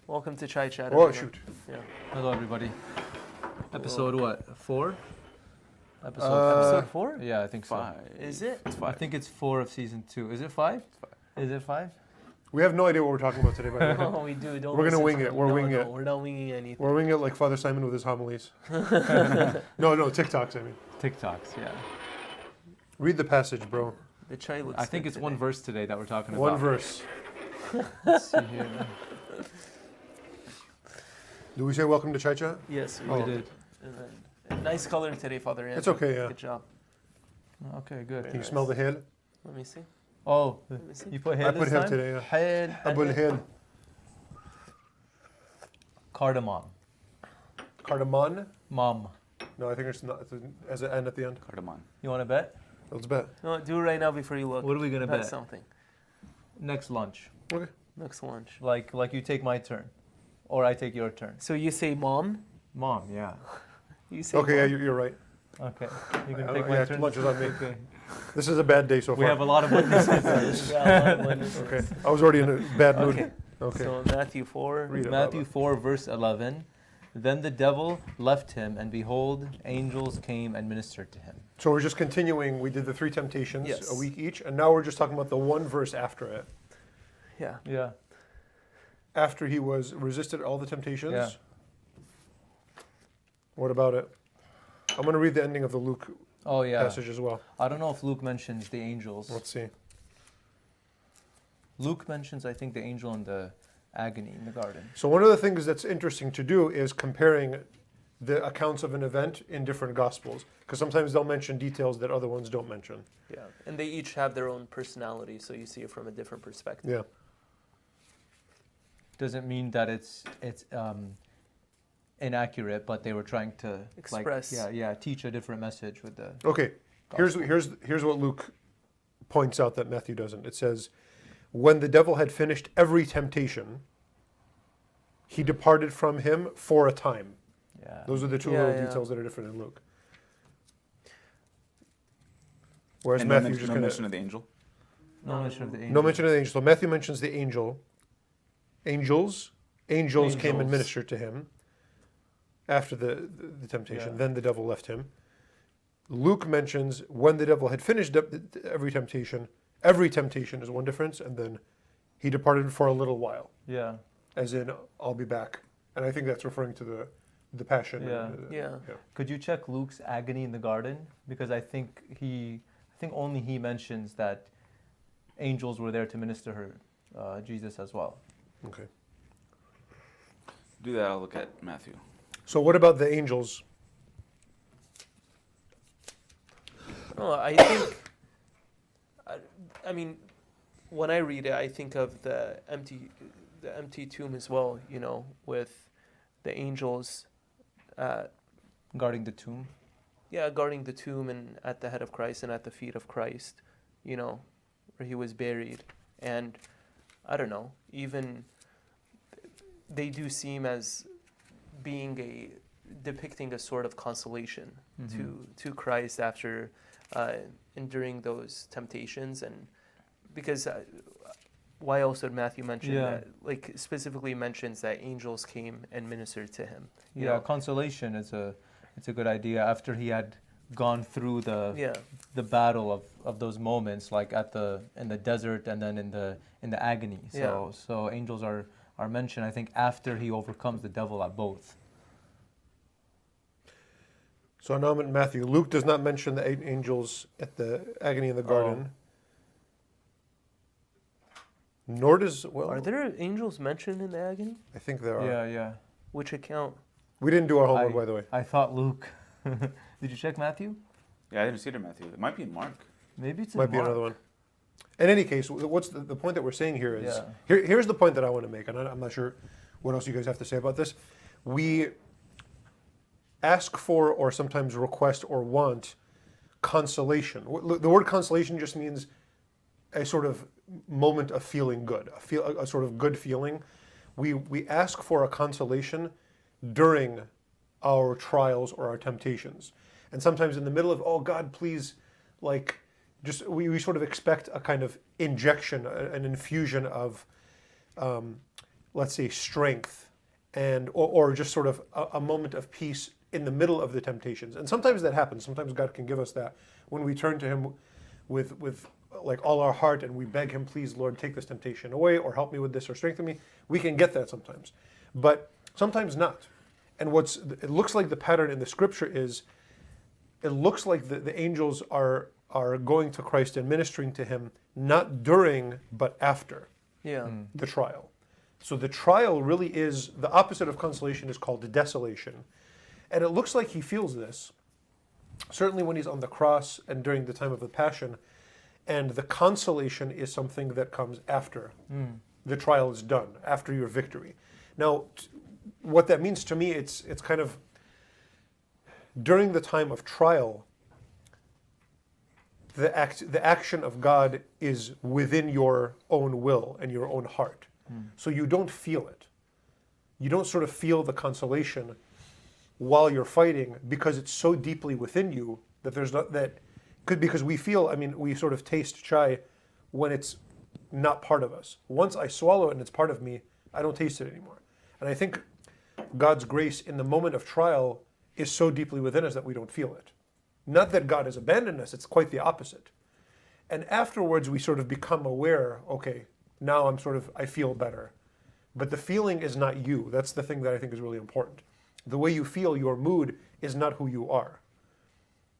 Welcome to Chai Chat. Oh, everyone. shoot. Yeah. Hello, everybody. Episode what? 4? Episode 4? Yeah, I think so. 5. Is it? It's I 5. think it's 4 of season 2. Is it 5? It's 5. Is it 5? We have no idea what we're talking about today, by the way. No, we do. Don't We're gonna listen wing to it. them. We're No, winging no, it. We're not winging anything. We're winging it like Father Simon with his homilies. No, TikToks, I mean. TikToks, yeah. Read the passage, bro. The chai looks I think good it's today. one verse today that we're talking One about. verse. Let's see here. Do we say welcome to Chai Chat? Yes, we Oh. We did. did. And then, nice color today, Father. It's okay, yeah. Good job. Okay, good. Can you smell the hill? Let me see. Oh, Let me see. you put I hail put this hail time? today, yeah. Hail. Abul hill. Cardamom. Cardamom? Mom. No, I think it's not. As an N at the end. Cardamom. You want to bet? Let's bet. No, do it right now before you look. What are we going to Bet bet? something. Next lunch. Okay. Next lunch. Like you take my turn. Or I take your turn. So you say mom? Mom, yeah. You say Okay, yeah, mom? you're right. Okay. You can I- take yeah, my turn. lunch is on me. Okay. This is a bad day so far. We have a lot of witnesses. Yeah, a lot of witnesses. Okay. I was already in a bad mood. Okay. Okay. So Matthew 4. Read it, Matthew Baba. 4, verse 11. Then the devil left him, and behold, angels came and ministered to him. So we're just continuing. We did the 3 temptations, Yes. a week each, and now we're just talking about the one verse after it. Yeah. Yeah. After he was resisted all the temptations. Yeah. What about it? I'm going to read the ending of the Luke Oh, yeah. passage as well. I don't know if Luke mentions the angels. Let's see. Luke mentions, I think, the angel in the agony in the garden. So one of the things that's interesting to do is comparing the accounts of an event in different gospels, because sometimes they'll mention details that other ones don't mention. Yeah. And they each have their own personality, so you see it from a different perspective. Yeah. Doesn't mean that it's inaccurate, but they were trying to Express. teach a different message with the Okay. gospel. Here's what Luke points out that Matthew doesn't. It says, when the devil had finished every temptation, he departed from him for a time. Yeah. Those are the two Yeah, little yeah. details that are different in Luke. Whereas And Matthew's just no going mention to... of the angel. No mention of the angel. No mention of the angel. So Matthew mentions the angel. Angels came and Angels. ministered to him after the temptation. Yeah. Then the devil left him. Luke mentions when the devil had finished every temptation is one difference, and then he departed for a little while, Yeah. as in, I'll be back. And I think that's referring to the passion. Yeah. Yeah. Could you check Luke's agony in the garden? Because I think only he mentions that angels were there to minister her, Jesus as well. Okay. Do that, I'll look at Matthew. So what about the angels? Oh, I think. I mean, when I read it, I think of the empty tomb as well. You know, with the angels, Guarding the tomb. guarding the tomb and at the head of Christ and at the feet of Christ. You know, where he was buried, and I don't know. Even they do seem as being depicting a sort of consolation to Christ after enduring those temptations, and because why else would Matthew mention that? Like specifically mentions that angels came and ministered to him. You know? Consolation it's a good idea after he had gone through the battle of those moments, like in the desert and then in the agony. So angels are mentioned, I think, after he overcomes the devil at both. So now I'm in Matthew. Luke does not mention the 8 angels at the agony in the garden. Nor does, Are there angels mentioned in the agony? I think there are. Yeah. Which account? We didn't do our homework, by the way. I thought Luke. Did you check Matthew? Yeah, I didn't see it in Matthew. It might be in Mark. Maybe it's in Might be Mark. another one. In any case, what's the point that we're saying here is, Yeah. here's the point that I want to make, and I'm not sure what else you guys have to say about this. We ask for or sometimes request or want consolation. The word consolation just means a sort of moment of feeling good, a sort of good feeling. We ask for a consolation during our trials or our temptations. And sometimes in the middle of, oh God, please, like, just we sort of expect a kind of injection, an infusion of let's say, strength and or just sort of a moment of peace in the middle of the temptations. And sometimes that happens. Sometimes God can give us that when we turn to Him with like all our heart and we beg Him, please, Lord, take this temptation away or help me with this or strengthen me. We can get that sometimes, but sometimes not. And it looks like the pattern in the scripture is, it looks like the angels are going to Christ and ministering to Him, not during, but after the trial. So the trial really is, the opposite of consolation is called desolation. And it looks like He feels this, certainly when He's on the cross and during the time of the Passion. And the consolation is something that comes after the trial is done, after your victory. Now, what that means to me, it's kind of, during the time of trial, the action of God is within your own will and your own heart. So you don't feel it. You don't sort of feel the consolation while you're fighting because it's so deeply within you that there's not that could, because we feel, I mean, we sort of taste chai when it's not part of us. Once I swallow it and it's part of me, I don't taste it anymore. And I think God's grace in the moment of trial is so deeply within us that we don't feel it. Not that God has abandoned us, it's quite the opposite. And afterwards we sort of become aware, okay, now I feel better. But the feeling is not you. That's the thing that I think is really important. The way you feel, your mood, is not who you are.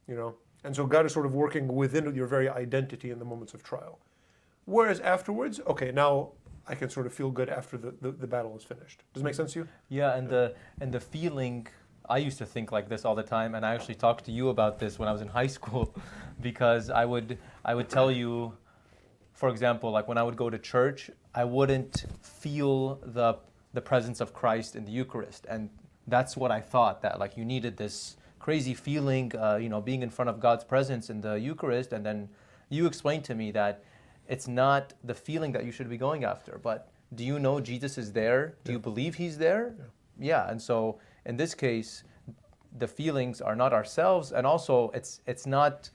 You know? And so God is sort of working within your very identity in the moments of trial. Whereas afterwards, okay, now I can sort of feel good after the battle is finished. Does it make sense to you? Yeah, and the feeling, I used to think like this all the time, and I actually talked to you about this when I was in high school, because I would tell you, for example, like when I would go to church, I wouldn't feel the presence of Christ in the Eucharist, and that's what I thought, that like you needed this crazy feeling, being in front of God's presence in the Eucharist, and then you explained to me that it's not the feeling that you should be going after, but do you know Jesus is there? Do you believe He's there? Yeah, and so in this case, the feelings are not ourselves, and also it's not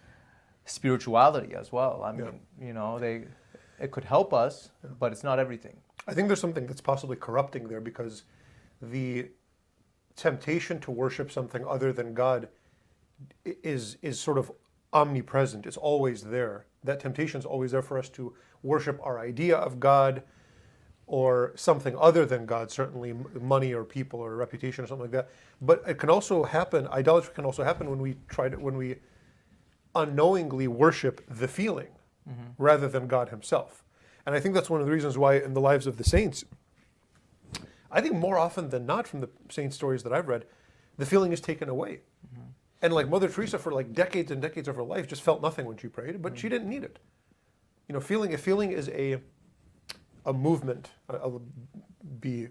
spirituality as well. I mean, it could help us, but it's not everything. I think there's something that's possibly corrupting there, because the temptation to worship something other than God is sort of omnipresent. It's always there. That temptation is always there for us to worship our idea of God or something other than God, certainly money or people or reputation or something like that. But it can also happen, idolatry can also happen when we unknowingly worship the feeling rather than God Himself. And I think that's one of the reasons why in the lives of the saints, I think more often than not from the saint stories that I've read, the feeling is taken away. And like Mother Teresa for like decades and decades of her life just felt nothing when she prayed, but she didn't need it. You know, if feeling is a movement, I'll be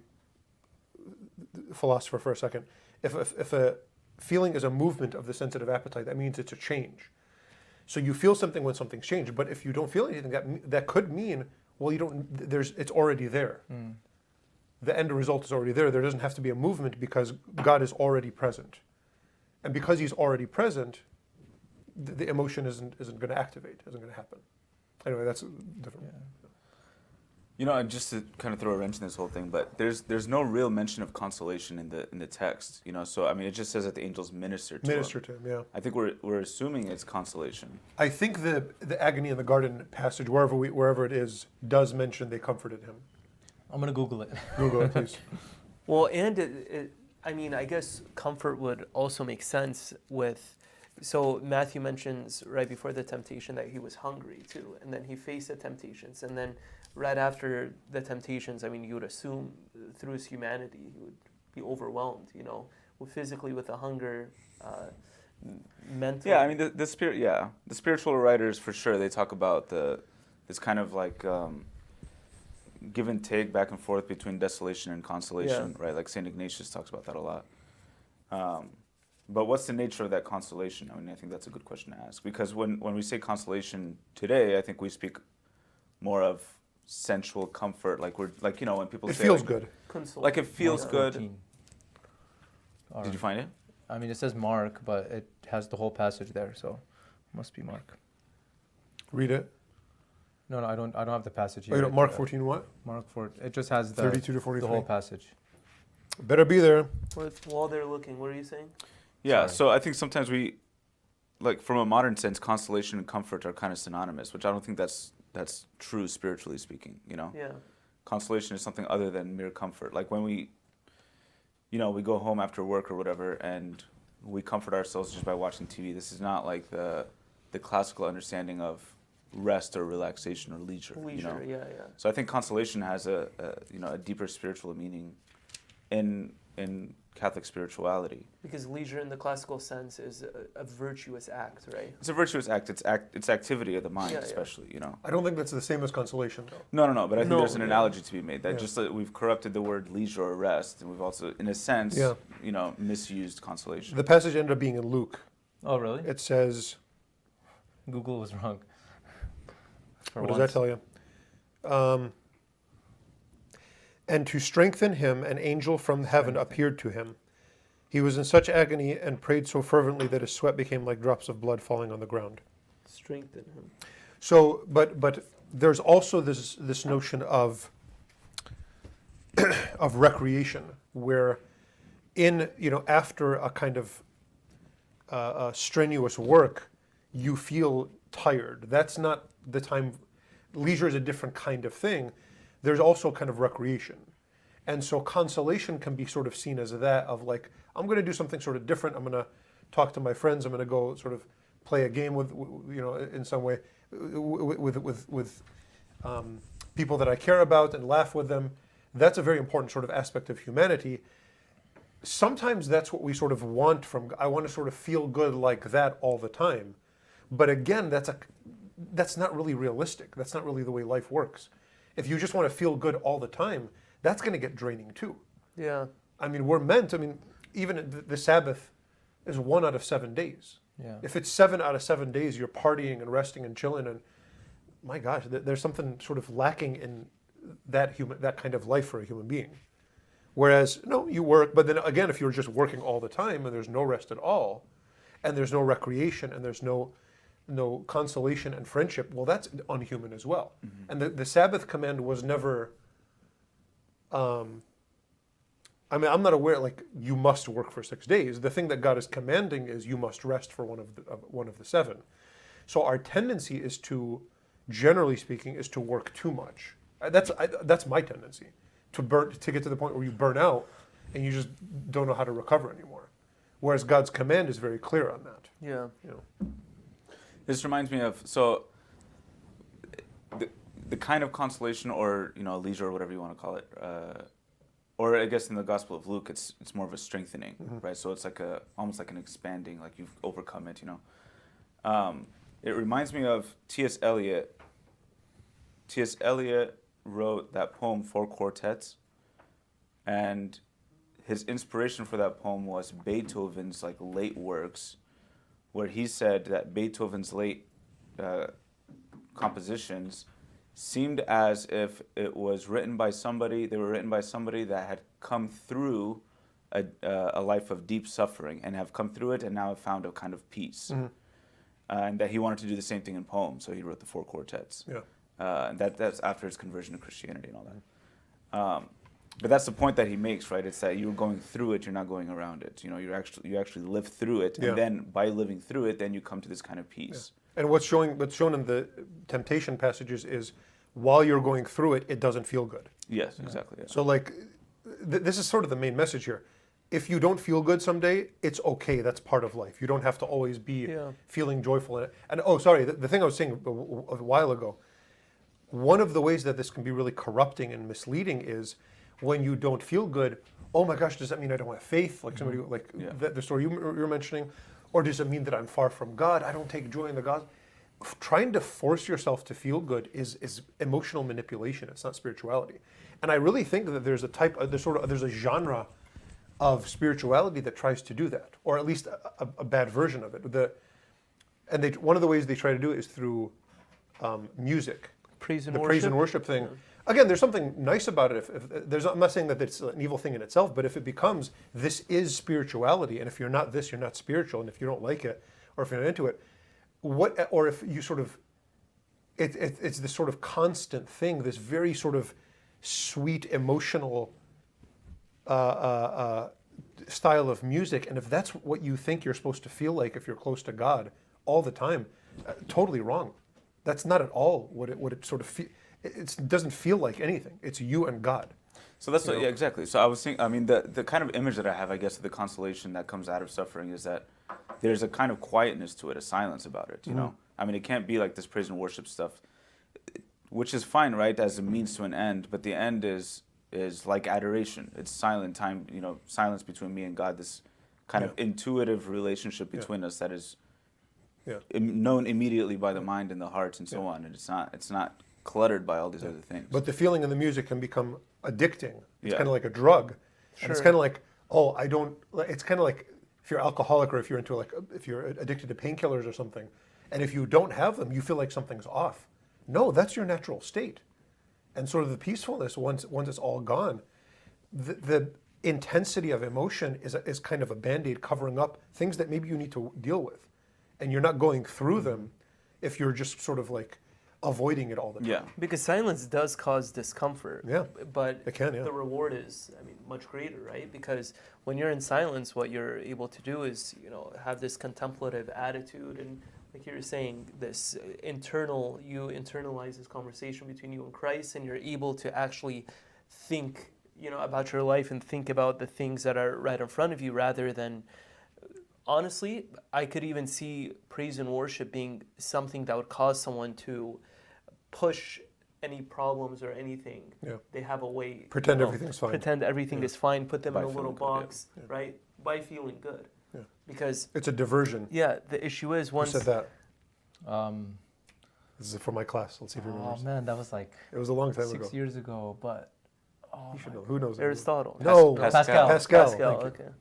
a philosopher for a second. If a feeling is a movement of the sensitive appetite, that means it's a change. So you feel something when something's changed, but if you don't feel anything, that could mean, well, it's already there. The end result is already there. There doesn't have to be a movement because God is already present. And because He's already present, the emotion isn't going to activate, isn't going to happen. Anyway, that's different. Yeah. You know, just to kind of throw a wrench in this whole thing, but there's no real mention of consolation in the text. You know, so I mean, it just says that the angels minister to him. Yeah. I think we're assuming it's consolation. I think the agony in the garden passage, wherever it is, does mention they comforted him. I'm going to Google it. Google it, please. Well, and I mean, I guess comfort would also make sense with, so Matthew mentions right before the temptation that he was hungry too, and then he faced the temptations, and then right after the temptations, I mean, you would assume through his humanity, he would be overwhelmed, physically with the hunger, mentally. Yeah, I mean, the spiritual writers for sure, they talk about this kind of like give and take back and forth between desolation and consolation, right? Like St. Ignatius talks about that a lot. But what's the nature of that consolation? I mean, I think that's a good question to ask, because when we say consolation today, I think we speak more of sensual comfort, like when people say it feels like, good. Like it feels good. 14. Did you find it? I mean, it says Mark, but it has the whole passage there, so it must be Mark. Read it. No, I don't have the passage Oh, here. you know, Mark 14 what? Mark 4. It just has 32 to the 43. whole passage. Better be there. While they're looking, what are you saying? Yeah, Sorry. so I think sometimes we, like from a modern sense, consolation and comfort are kind of synonymous, which I don't think that's true spiritually speaking, you know? Yeah. Consolation is something other than mere comfort. Like when we go home after work or whatever and we comfort ourselves just by watching TV. This is not like the classical understanding of rest or relaxation or leisure. Leisure, yeah. So I think consolation has a deeper spiritual meaning in Catholic spirituality. Because leisure in the classical sense is a virtuous act, right? It's a virtuous act. It's activity of the mind, Yeah. especially, you know. I don't think that's the same as consolation, though. No, but I think No, there's an yeah. analogy to be made that Yeah. just that we've corrupted the word leisure or rest, and we've also, in a sense, Yeah. misused consolation. The passage ended up being in Luke. Oh, really? It says, Google was wrong. For what does that tell you? And to strengthen him, an angel from heaven appeared to him. He was in such agony and prayed so fervently that his sweat became like drops of blood falling on the ground. Strengthen him. So, but there's also this notion of of recreation, where after a kind of strenuous work, you feel tired. That's not the time. Leisure is a different kind of thing. There's also kind of recreation. And so consolation can be sort of seen as that of like, I'm going to do something sort of different. I'm going to talk to my friends. I'm going to go sort of play a game with in some way with people that I care about and laugh with them. That's a very important sort of aspect of humanity. Sometimes that's what we sort of want from, I want to sort of feel good like that all the time. But again, that's not really realistic. That's not really the way life works. If you just want to feel good all the time, that's going to get draining too. Yeah. I mean, even the Sabbath is 1 out of 7 days. Yeah. If it's 7 out of 7 days, you're partying and resting and chilling, and my gosh, there's something sort of lacking in that kind of life for a human being. Whereas, no, you work, but then again, if you're just working all the time and there's no rest at all, and there's no recreation and there's no consolation and friendship, well, that's unhuman as well. Mm-hmm. And the Sabbath command was never, I'm not aware, like, you must work for 6 days. The thing that God is commanding is you must rest for one of the 7. So our tendency is to, generally speaking, is to work too much. That's my tendency, to get to the point where you burn out and you just don't know how to recover anymore. Whereas God's command is very clear on that. Yeah. This reminds me of the kind of consolation or leisure or whatever you want to call it, or I guess in the Gospel of Luke it's more of a strengthening, mm-hmm. right? So it's like almost like an expanding, like you've overcome it, It reminds me of T.S. Eliot. T.S. Eliot wrote that poem, 4 Quartets, and his inspiration for that poem was Beethoven's late works, where he said that Beethoven's late compositions seemed as if it was written by somebody. They were written by somebody that had come through a life of deep suffering and have come through it and now have found a kind of peace, mm-hmm. And that he wanted to do the same thing in poems. So he wrote the 4 Quartets. Yeah, and that's after his conversion to Christianity and all that. But that's the point that he makes, right? It's that you're going through it, you're not going around it. You actually live through it, and then by living through it, then you come to this kind of peace. Yeah. And what's shown in the temptation passages is while you're going through it, it doesn't feel good. Yes, exactly. Yeah. So this is sort of the main message here. If you don't feel good someday, it's okay. That's part of life. You don't have to always be feeling joyful in it. And the thing I was saying a while ago, one of the ways that this can be really corrupting and misleading is when you don't feel good, oh my gosh, does that mean I don't have faith? Like somebody, the story you were mentioning, or does it mean that I'm far from God? I don't take joy in the gospel. Trying to force yourself to feel good is emotional manipulation. It's not spirituality. And I really think that there's a genre of spirituality that tries to do that, or at least a bad version of it. One of the ways they try to do it is through music. Praise and worship thing. Yeah. Again, there's something nice about it. I'm not saying that it's an evil thing in itself, but if it becomes, this is spirituality, and if you're not this, you're not spiritual, and if you don't like it, or if you're not into it, or if you sort of it's this sort of constant thing, this very sort of sweet emotional style of music. And if that's what you think you're supposed to feel like if you're close to God all the time, totally wrong. That's not at all what it sort of it doesn't feel like anything. It's you and God. So that's what, yeah, exactly. So I was thinking, I mean, the kind of image that I have, I guess, of the consolation that comes out of suffering is that there's a kind of quietness to it, a silence about it, you know? I mean, it can't be like this praise and worship stuff, which is fine, right, as a means to an end, but the end is like adoration. It's silent time, you know, silence between me and God, this kind of intuitive relationship between us that is known immediately by the mind and the heart and so on, and it's not cluttered by all these other things. But the feeling in the music can become addicting. It's kind of like a drug. And it's kind of like, it's kind of like if you're alcoholic or if you're if you're addicted to painkillers or something, and if you don't have them, you feel like something's off. No, that's your natural state. And sort of the peacefulness, once it's all gone, the intensity of emotion is kind of a Band-Aid covering up things that maybe you need to deal with. And you're not going through them if you're just sort of like avoiding it all the time. Yeah. Because silence does cause discomfort. Yeah. But It can, yeah. the reward is, I mean, much greater, right? Because when you're in silence, what you're able to do is, you know, have this contemplative attitude, and like you were saying, this you internalize this conversation between you and Christ, and you're able to actually think, you know, about your life and think about the things that are right in front of you, rather than, honestly, I could even see praise and worship being something that would cause someone to push any problems or anything. Yeah. They have a way. Pretend everything's fine. Pretend everything is fine. Put them By in a little feeling good, box, right? By feeling good. Yeah. Because It's a diversion. yeah, the issue is Who once. said that? Um, This is for my class. Let's see if he oh remembers. man, that was like It was a long time 6 ago. years ago, but You should know. Who knows? Aristotle. No. Pascal. Pascal. Pascal. Thank you. Okay.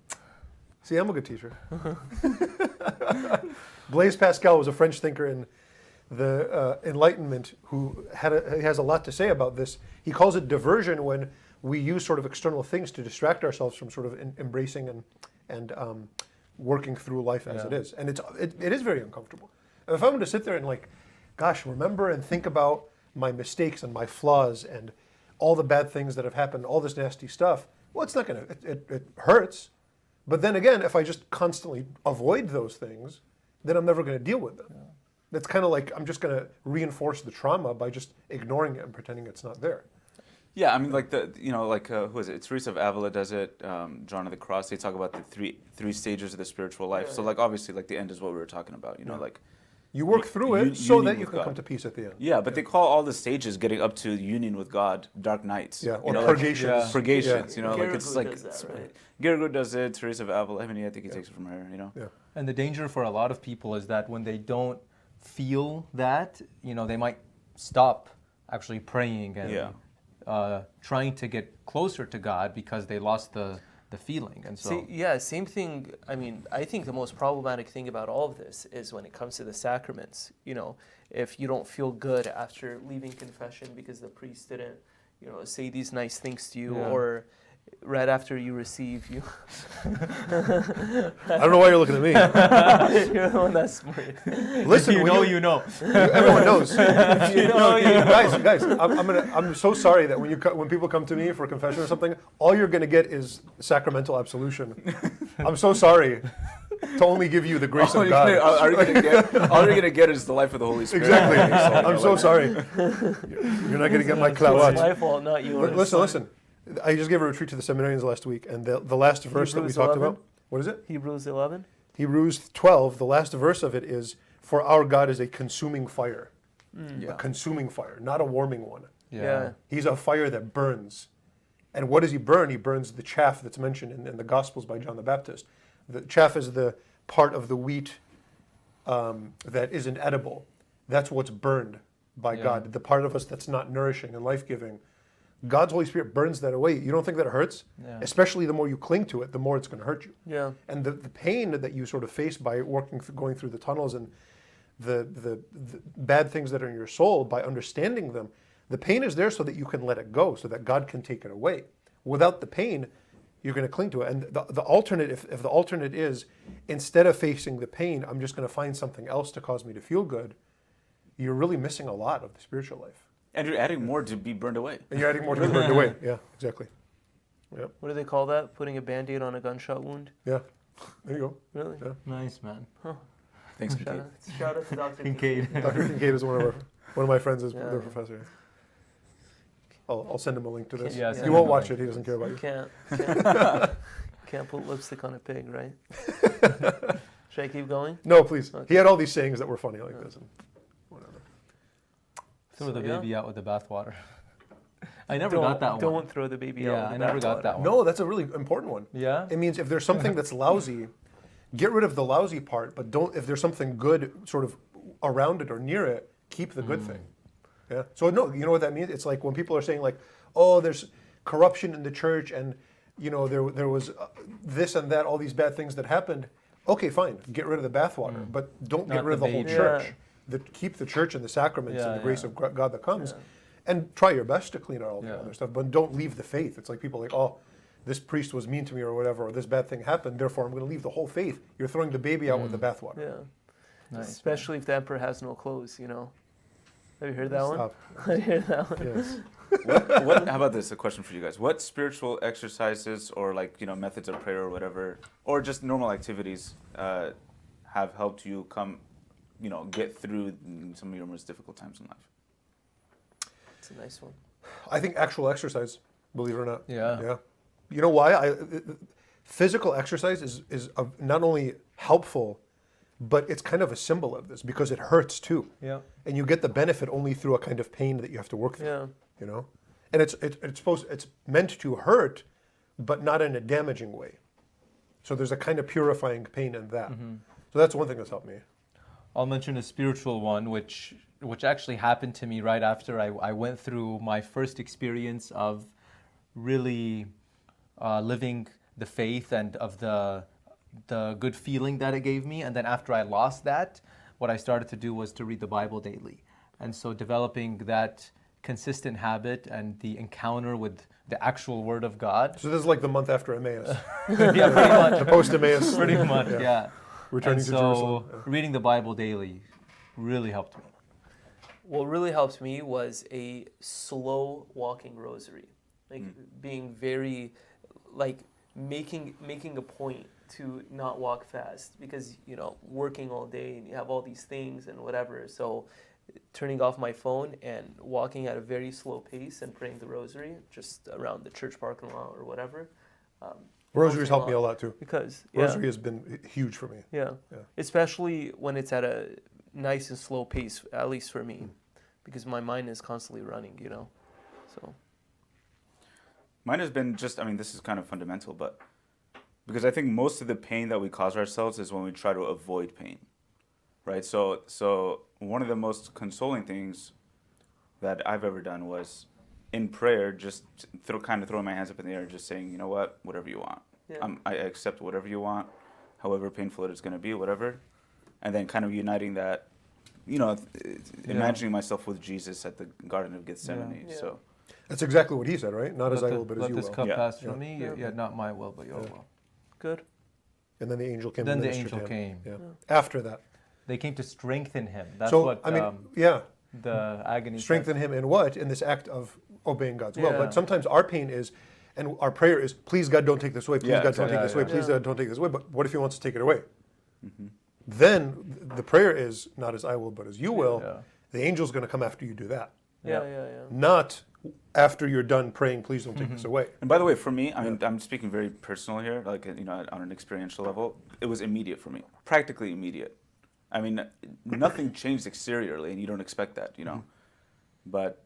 See, I'm a good teacher. Blaise Pascal was a French thinker in the Enlightenment who he has a lot to say about this. He calls it diversion when we use sort of external things to distract ourselves from sort of embracing and working through life as it is. And it is very uncomfortable. And if I'm going to sit there and like, gosh, remember and think about my mistakes and my flaws and all the bad things that have happened, all this nasty stuff, well, it's not going to, it hurts. But then again, if I just constantly avoid those things, then I'm never going to deal with them. Yeah. That's kind of like I'm just going to reinforce the trauma by just ignoring it and pretending it's not there. Yeah, I mean, like who is it? Teresa of Avila does it. John of the Cross. They talk about the three stages of the spiritual life. So like obviously like the end is what we were talking about. You know, like you work through it so that you can come to peace at the end. Yeah, but they call all the stages getting up to union with God dark nights. Yeah, or purgations. Purgations. You know, like it's like does that, right? Gergo does it. Teresa of Avila. I mean, I think he takes it from her. You know. Yeah. And the danger for a lot of people is that when they don't feel that, you know, they might stop actually praying and trying to get closer to God because they lost the feeling. And so same thing. I mean, I think the most problematic thing about all of this is when it comes to the sacraments. You know, if you don't feel good after leaving confession because the priest didn't, you know, say these nice things to you, or right after you receive, you. I don't know why you're looking at me. You're the one that's smart. Listen, you know. Everyone knows. You know. Guys, I'm so sorry that when people come to me for confession or something, all you're going to get is sacramental absolution. I'm so sorry to only give you the grace of God. All you're going to get is the life of the Holy Spirit. Exactly. I'm so sorry. You're not going to get my It's klawat. my fault, not yours. Listen. I just gave a retreat to the seminarians last week, and the last verse that we Hebrews talked 11? about, what is it? Hebrews 11. Hebrews 12, the last verse of it is, "For our God is a consuming fire." Yeah. A consuming fire, not a warming one. Yeah. He's a fire that burns. And what does he burn? He burns the chaff that's mentioned in the Gospels by John the Baptist. The chaff is the part of the wheat that isn't edible. That's what's burned by God. The part of us that's not nourishing and life-giving. God's Holy Spirit burns that away. You don't think that it hurts? Yeah. Especially the more you cling to it, the more it's going to hurt you. Yeah. And the pain that you sort of face by going through the tunnels and the bad things that are in your soul, by understanding them, the pain is there so that you can let it go, so that God can take it away. Without the pain, you're going to cling to it. And the alternate, if the alternate is, instead of facing the pain, I'm just going to find something else to cause me to feel good, you're really missing a lot of the spiritual life. And you're adding more to be burned away. And you're adding more to be burned away. Yeah, exactly. Yep. What do they call that? Putting a Band-Aid on a gunshot wound? Yeah. There you go. Really? Yeah. Nice, man. Thanks, Kincaid. Shout out to Dr. Kincaid. Dr. Kincaid is one of my friends is Yeah. their professor. I'll send him a link to this. Yeah, He send won't him a watch link. it. He doesn't care about You you. can't put lipstick on a pig, right? Should I keep going? No, please. Okay. He had all these sayings that were funny like this. And whatever. Throw So, the yeah. baby out with the bathwater. I never got that one. Don't throw the baby out. Yeah, with the I never got bathwater. that one. No, that's a really important one. Yeah? It means if there's something that's lousy, get rid of the lousy part, but don't, if there's something good sort of around it or near it, keep the good thing. Yeah. So no, you know what that means? It's like when people are saying like, oh, there's corruption in the church and, you know, there was this and that, all these bad things that happened. Okay, fine. Get rid of the bathwater, but don't Not get rid of the the whole baby. church. Yeah. Keep the church and the sacraments and Yeah, the grace yeah. of God that comes. Yeah. And try your best to clean out all the Yeah. other stuff, but don't leave the faith. It's like people are like, oh, this priest was mean to me or whatever, or this bad thing happened, therefore I'm going to leave the whole faith. You're throwing the baby out with the bathwater. Yeah. Nice. Especially if the emperor has no clothes, you know. Have you heard that one? Stop. Have you heard that one? Yes. How about this? A question for you guys. What spiritual exercises or like, you know, methods of prayer or whatever, or just normal activities have helped you come, you know, get through some of your most difficult times in life? It's a nice one. I think actual exercise, believe it or not. Yeah. Yeah. You know why? Physical exercise is not only helpful, but it's kind of a symbol of this because it hurts too. Yeah. And you get the benefit only through a kind of pain that you have to work through. Yeah. You know? And it's meant to hurt, but not in a damaging way. So there's a kind of purifying pain in that. So that's one thing that's helped me. I'll mention a spiritual one, which actually happened to me right after I went through my first experience of really living the faith and of the good feeling that it gave me. And then after I lost that, what I started to do was to read the Bible daily. And so developing that consistent habit and the encounter with the actual Word of God. So this is like the month after Emmaus. Yeah, pretty much. The post-Emmaus. Pretty much, Yeah. yeah. Returning And to so Jerusalem. Yeah. reading the Bible daily really helped me. What really helped me was a slow walking rosary, like being very, like making a point to not walk fast because you know working all day and you have all these things and whatever. So turning off my phone and walking at a very slow pace and praying the rosary just around the church parking lot or whatever. Rosary's helped me a lot too. Because Rosary has been huge for me. yeah. Yeah. Especially when it's at a nice and slow pace, at least for me, because my mind is constantly running, you know. So Mine has been just, I mean, this is kind of fundamental, but because I think most of the pain that we cause ourselves is when we try to avoid pain, right? So one of the most consoling things that I've ever done was in prayer, just kind of throwing my hands up in the air, just saying, you know what, whatever you want. yeah. I accept whatever you want, however painful it is going to be, whatever. And then kind of uniting that, you know, imagining myself with Jesus at the Garden of Gethsemane. Yeah. So That's exactly what he said, right? Not as I will, but as let you this will. cup Yeah. pass Yeah. from me. Yeah. Yeah, not my will, but your Yeah. will. Good. And then the angel came. Then and the ministered angel to him. came. Yeah. After that. They came to strengthen him. That's So what I mean, yeah, the agony strengthen says. him in what? In this act of obeying God's will. Yeah. But sometimes our pain is, and our prayer is, please God, don't take this away. Please Yeah, God, don't exactly. take this away. Yeah. Please Yeah. God, don't take this away. But what if He wants to take it away? Then the prayer is not as I will, but as you will. Yeah. The angel's going to come after you do that, Yeah, Yeah. yeah, yeah. not after you're done praying. Please don't take this away. And by the way, for me, I mean, I'm speaking very personal here, like, you know, on an experiential level. It was immediate for me, practically immediate. I mean, nothing changed exteriorly, and you don't expect that, you know. But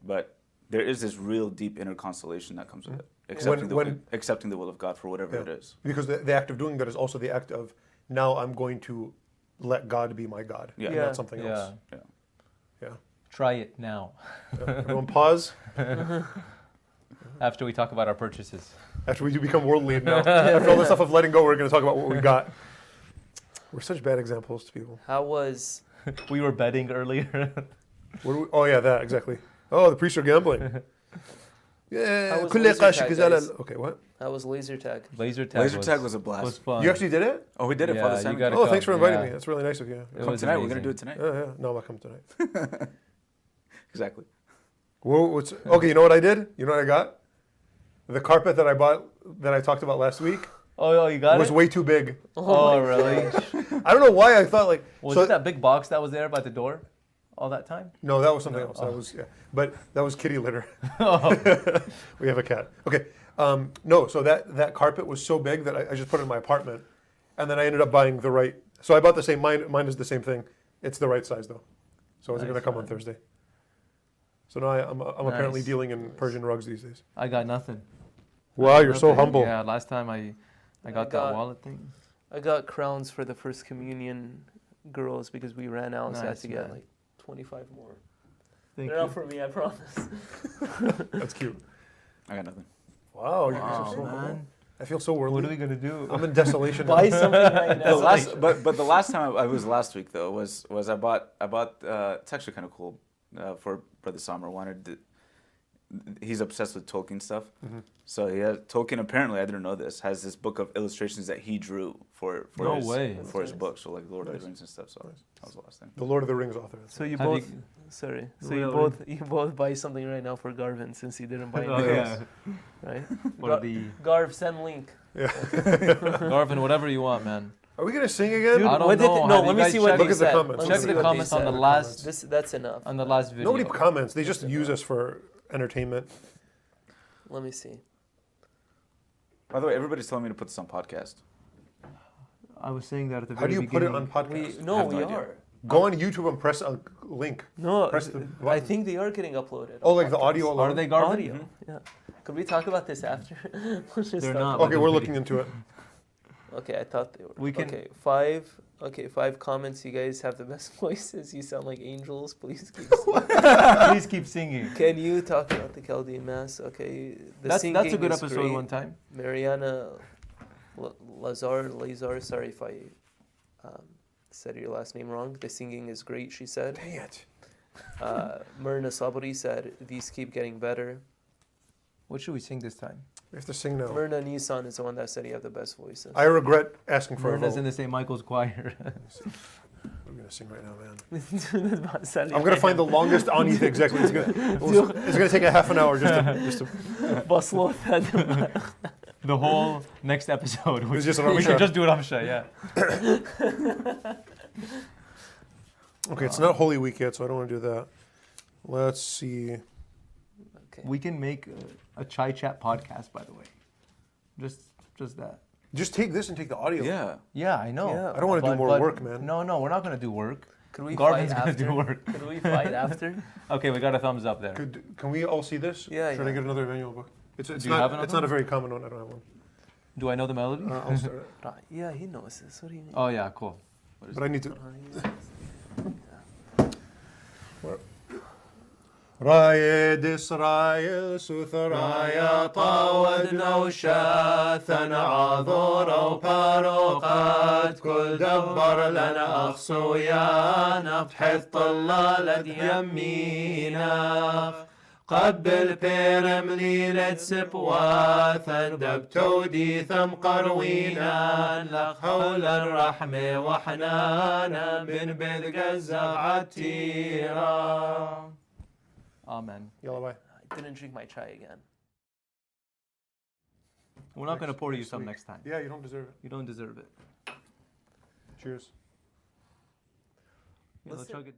there is this real deep inner consolation that comes with it, accepting the will of God for whatever Yeah. it is. Because the act of doing that is also the act of now I'm going to let God be my God, Yeah. and Yeah. not something else. Yeah. Yeah. Try it now. Yeah. Everyone pause After we talk about our purchases. after we do become worldly now. After all this stuff of letting go, we're going to talk about what we got. We're such bad examples to people. How was We were betting earlier. Oh yeah, that exactly. Oh, the priests are gambling. Yeah, was كل laser نقاشك tag, زال- guys? Okay, what? How was laser tag? Laser tag. Laser tag was a blast. Was fun. You actually did it? Oh, we did it. Yeah, Father you Simon. gotta Oh, thanks come, for inviting yeah. me. That's really nice of you. It Come was tonight. We're gonna amazing. do it tonight. Yeah, no, I'm not coming tonight. Exactly. Whoa, okay, you know what I did? You know what I got? The carpet that I bought that I talked about last week Oh, you got was it? way too big. Oh, really? I don't know why I thought like. Was so- it that big box that was there by the door all that time? No, that was something No. else. That was but that was kitty litter. Oh. We have a cat. Okay, no. So that carpet was so big that I just put it in my apartment, and then I ended up buying the right. So I bought the same. Mine is the same thing. It's the right size though. So it's Nice, going to come on man. Thursday. So now I'm apparently Nice. dealing in Persian rugs these days. I got nothing. Wow, you're so Nothing. humble. Yeah, last time I got that got- wallet thing. I got crowns for the first communion girls because we ran out, so I had Nice, to get man. like 25 more. Thank They're you. not for me, I promise. That's cute. I got nothing. Wow, you guys Wow, are so humble. man. I feel so What are we worldly. gonna do? I'm in desolation. Buy now. something right now. But the last time I was last week though was I bought it's actually kind of cool for Brother Sommer he's obsessed with Tolkien stuff. Mm-hmm. So he has Tolkien apparently, I didn't know this, has this book of illustrations that he drew for No his way. for his Nice. book. So like Lord of Nice. the Rings and stuff. So Nice. that was the last thing. The Lord of the Rings author. So you Have both, you- sorry. So Really? you both buy something right now for Garvin since he didn't buy Oh, anything yeah. else, right? Or the Garv, send link. Garvin, whatever you want, man. Are we gonna sing again? Dude, I don't what did know. they, Have no, you let me guys see what checked- they Look at the said. comments. Let me Check see the what they comments on said. the last That's enough. on the last video. Nobody comments. They just use us for entertainment. Let me see. By the way, everybody's telling me to put this on podcast. I was saying that at the How very do you put it on beginning. podcast? We no, have no we idea. are. Go on YouTube and press a link. No, Press the I button. think they are getting uploaded. Oh, on like the podcasts. audio alone? Are they Garvin? Audio. Yeah. Could we talk about this after? Let's just They're talk not. about Okay, we're looking into it. Okay, I thought they were. We can- Okay, 5 comments. You guys have the best voices. You sound like angels. Please keep singing. Please keep singing. Can you talk about the Chaldean Mass? Okay, the That's singing a good is episode great. one time. Mariana Lazar, sorry if I said your last name wrong. The singing is great, she said. Dang it. Myrna Sabri said, these keep getting better. What should we sing this time? We have to sing now. Myrna Nissan is the one that said you have the best voices. I regret asking for Myrna's a in vote. the St. Michael's choir. I'm gonna sing right now, man. Saturday I'm gonna find the longest Anith exactly. It's gonna take a half an hour just to Baslo The whole next episode. It's just we Ramsha. should just do Ramsha, yeah. Okay, it's not Holy Week yet, so I don't want to do that. Let's see. Okay. We can make a chai chat podcast, by the way. Just that. Just take this and take the audio. Yeah. Yeah, I know. Yeah. I don't want to do more work, man. No, we're not gonna do work. Could we Garvin's fight gonna after? do work. Could we fight after? Okay, we got a thumbs up there. Can we all see this? Yeah, Should I yeah. get another manual book? It's Do you have another it's not a one? very common one. I don't have one. Do I know the melody? I'll start it. Right. Yeah, he knows this. What do you mean? Oh yeah, cool. But I need to. Yeah. رايد إسرائيل سثرايا طاود نوشاثا عاذور وباروقات كل دبر لنا أخصويانا بحث طلالة يمينا قبل بيرم ليلة سبواثا دبتودي ثم قروينا لك حول الرحمة وحنانا من بذق الزرع التيرا. Amen. Yalla, bye. I didn't drink my chai again. We're not gonna pour you Next some week. next time. Yeah, you don't deserve it. You don't deserve it. Cheers. Yeah, Listen. chug it down.